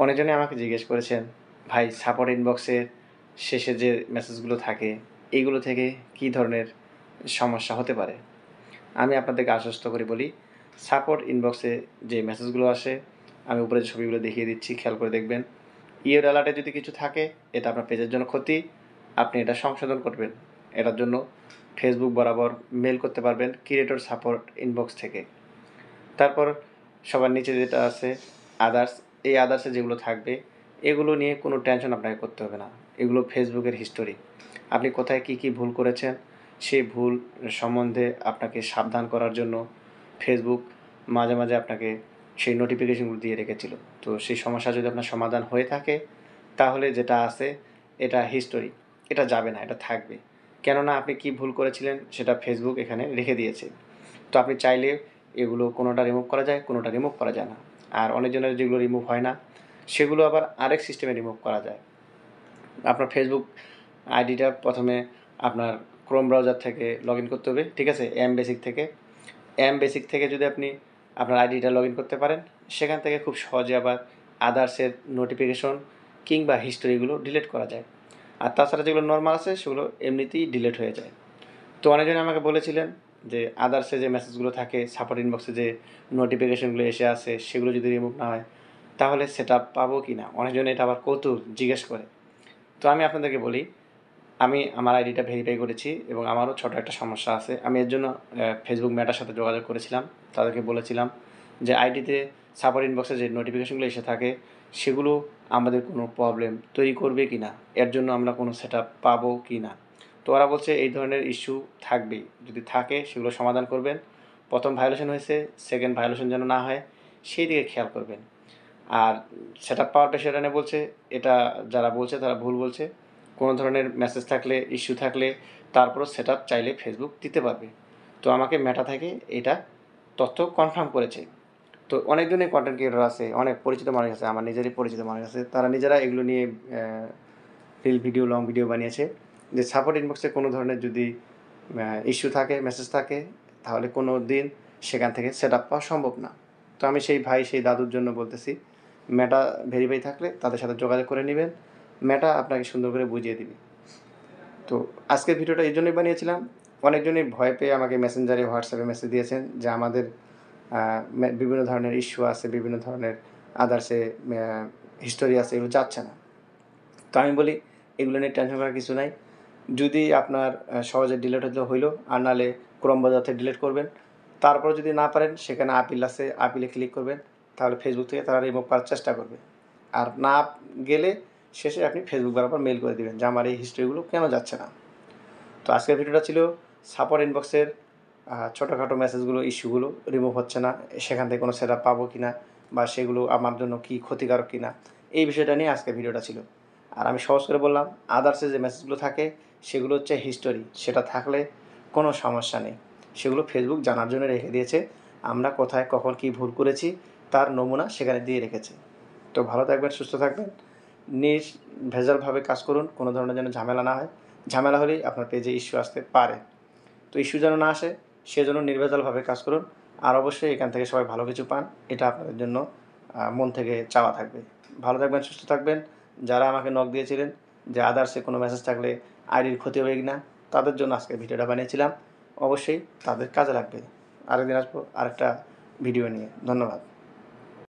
অনেকজনে আমাকে জিজ্ঞেস করেছেন, ভাই সাপোর্ট ইনবক্সের শেষে যে মেসেজগুলো থাকে এইগুলো থেকে কী ধরনের সমস্যা হতে পারে। আমি আপনাদেরকে আশ্বস্ত করে বলি, সাপোর্ট ইনবক্সে যে মেসেজগুলো আসে আমি উপরে যে ছবিগুলো দেখিয়ে দিচ্ছি, খেয়াল করে দেখবেন। ইয়ের অ্যালার্টে যদি কিছু থাকে এটা আপনার পেজের জন্য ক্ষতি, আপনি এটা সংশোধন করবেন। এটার জন্য ফেসবুক বরাবর মেল করতে পারবেন ক্রিয়েটর সাপোর্ট ইনবক্স থেকে। তারপর সবার নিচে যেটা আছে আদার্স, এই আদার্সে যেগুলো থাকবে এগুলো নিয়ে কোনো টেনশন আপনাকে করতে হবে না। এগুলো ফেসবুকের হিস্টোরি, আপনি কোথায় কী কী ভুল করেছেন সেই ভুল সম্বন্ধে আপনাকে সাবধান করার জন্য ফেসবুক মাঝে মাঝে আপনাকে সেই নোটিফিকেশনগুলো দিয়ে রেখেছিল। তো সেই সমস্যা যদি আপনার সমাধান হয়ে থাকে তাহলে যেটা আছে এটা হিস্টোরি, এটা যাবে না, এটা থাকবে। কেননা আপনি কী ভুল করেছিলেন সেটা ফেসবুক এখানে রেখে দিয়েছে। তো আপনি চাইলে এগুলো কোনোটা রিমুভ করা যায়, কোনোটা রিমুভ করা যায় না। আর অনেকজনের যেগুলো রিমুভ হয় না সেগুলো আবার আরেক সিস্টেমে রিমুভ করা যায়। আপনার ফেসবুক আইডিটা প্রথমে আপনার ক্রোম ব্রাউজার থেকে লগ ইন করতে হবে, ঠিক আছে? বেসিক থেকে বেসিক থেকে যদি আপনি আপনার আইডিটা লগ ইন করতে পারেন, সেখান থেকে খুব সহজে আবার আদার্সের নোটিফিকেশন কিংবা হিস্টোরিগুলো ডিলিট করা যায়। আর তাছাড়া যেগুলো নর্মাল আছে সেগুলো এমনিতেই ডিলিট হয়ে যায়। তো অনেকজনে আমাকে বলেছিলেন যে আদার্সে যে মেসেজগুলো থাকে, সাপোর্ট ইনবক্সে যে নোটিফিকেশনগুলো এসে আসে সেগুলো যদি রিমুভ না হয় তাহলে সেটা পাবো কি না, অনেকজনে এটা আবার কৌতূহল জিজ্ঞেস করে। তো আমি আপনাদেরকে বলি, আমি আমার আইডিটা ভেরিফাই করেছি এবং আমারও ছোটো একটা সমস্যা আছে। আমি এর জন্য ফেসবুক মেটার সাথে যোগাযোগ করেছিলাম, তাদেরকে বলেছিলাম যে আইডিতে সাপোর্ট ইনবক্সে যে নোটিফিকেশনগুলো এসে থাকে সেগুলো আমাদের কোনো প্রবলেম তৈরি করবে কি না, এর জন্য আমরা কোনো সেট আপ পাবো কি না। তো ওরা বলছে এই ধরনের ইস্যু থাকবেই, যদি থাকে সেগুলো সমাধান করবেন। প্রথম ভায়োলেশন হয়েছে, সেকেন্ড ভায়োলেশন যেন না হয় সেই দিকে খেয়াল করবেন। আর সেট আপ পাওয়ার বিষয়টা নিয়ে বলছে, এটা যারা বলছে তারা ভুল বলছে। কোনো ধরনের মেসেজ থাকলে, ইস্যু থাকলে তারপরও সেট আপ চাইলে ফেসবুক দিতে পারবে। তো আমাকে মেটা থেকে এটা তথ্য কনফার্ম করেছে। তো অনেকজনই কন্টেন্ট ক্রিয়েটর আছে, অনেক পরিচিত মানুষ আছে, আমার নিজেরই পরিচিত মানুষ আছে, তারা নিজেরা এগুলো নিয়ে রিল ভিডিও, লং ভিডিও বানিয়েছে যে সাপোর্ট ইনবক্সে কোনো ধরনের যদি ইস্যু থাকে, মেসেজ থাকে, তাহলে কোনো দিন সেখান থেকে সেট আপ পাওয়া সম্ভব না। তো আমি সেই ভাই, সেই দাদুর জন্য বলতেছি, মেটা ভেরিফাই থাকলে তাদের সাথে যোগাযোগ করে নেবেন, মেটা আপনাকে সুন্দর করে বুঝিয়ে দিবে। তো আজকের ভিডিওটা এই জন্যই বানিয়েছিলাম, অনেকজনই ভয় পেয়ে আমাকে মেসেঞ্জারে, হোয়াটসঅ্যাপে মেসেজ দিয়েছেন যে আমাদের বিভিন্ন ধরনের ইস্যু আছে, বিভিন্ন ধরনের আদার্সে হিস্টোরি আছে, এগুলো যাচ্ছে না। তো আমি বলি এগুলো নিয়ে টেনশন করার কিছু নাই। যদি আপনার সহজে ডিলিট হতে হইলো, আর নাহলে ক্রোম ব্রাউজার থেকে ডিলিট করবেন। তারপরে যদি না পারেন সেখানে আপিল আছে, আপিলে ক্লিক করবেন, তাহলে ফেসবুক থেকে তারা রিমুভ করার চেষ্টা করবে। আর না গেলে শেষে আপনি ফেসবুক বরাবর মেল করে দেবেন যে আমার এই হিস্ট্রিগুলো কেন যাচ্ছে না। তো আজকের ভিডিওটা ছিল সাপোর্ট ইনবক্সের ছোটোখাটো মেসেজগুলো, ইস্যুগুলো রিমুভ হচ্ছে না, সেখান থেকে কোনো সেট আপ পাবো কি না, বা সেগুলো আমার জন্য কী ক্ষতিকারক কি না, এই বিষয়টা নিয়ে আজকের ভিডিওটা ছিল। আর আমি সহজ করে বললাম, আদার্সে যে মেসেজগুলো থাকে সেগুলো হচ্ছে হিস্টোরি, সেটা থাকলে কোনো সমস্যা নেই। সেগুলো ফেসবুক জানার জন্য রেখে দিয়েছে, আমরা কোথায় কখন কী ভুল করেছি তার নমুনা সেখানে দিয়ে রেখেছে। তো ভালো থাকবেন, সুস্থ থাকবেন, ভেজালভাবে কাজ করুন, কোনো ধরনের যেন ঝামেলা না হয়। ঝামেলা হলেই আপনার পেজে ইস্যু আসতে পারে। তো ইস্যু যেন না আসে সেজন্য নির্ভেজালভাবে কাজ করুন। আর অবশ্যই এখান থেকে সবাই ভালো কিছু পান, এটা আপনাদের জন্য মন থেকে চাওয়া থাকবে। ভালো থাকবেন, সুস্থ থাকবেন। যারা আমাকে নক দিয়েছিলেন যে আদার্সে কোনো মেসেজ থাকলে আইডির ক্ষতি হবে কি না, তাদের জন্য আজকে ভিডিওটা বানিয়েছিলাম। অবশ্যই তাদের কাজে লাগবে। আরেকদিন আসবো আরেকটা ভিডিও নিয়ে। ধন্যবাদ।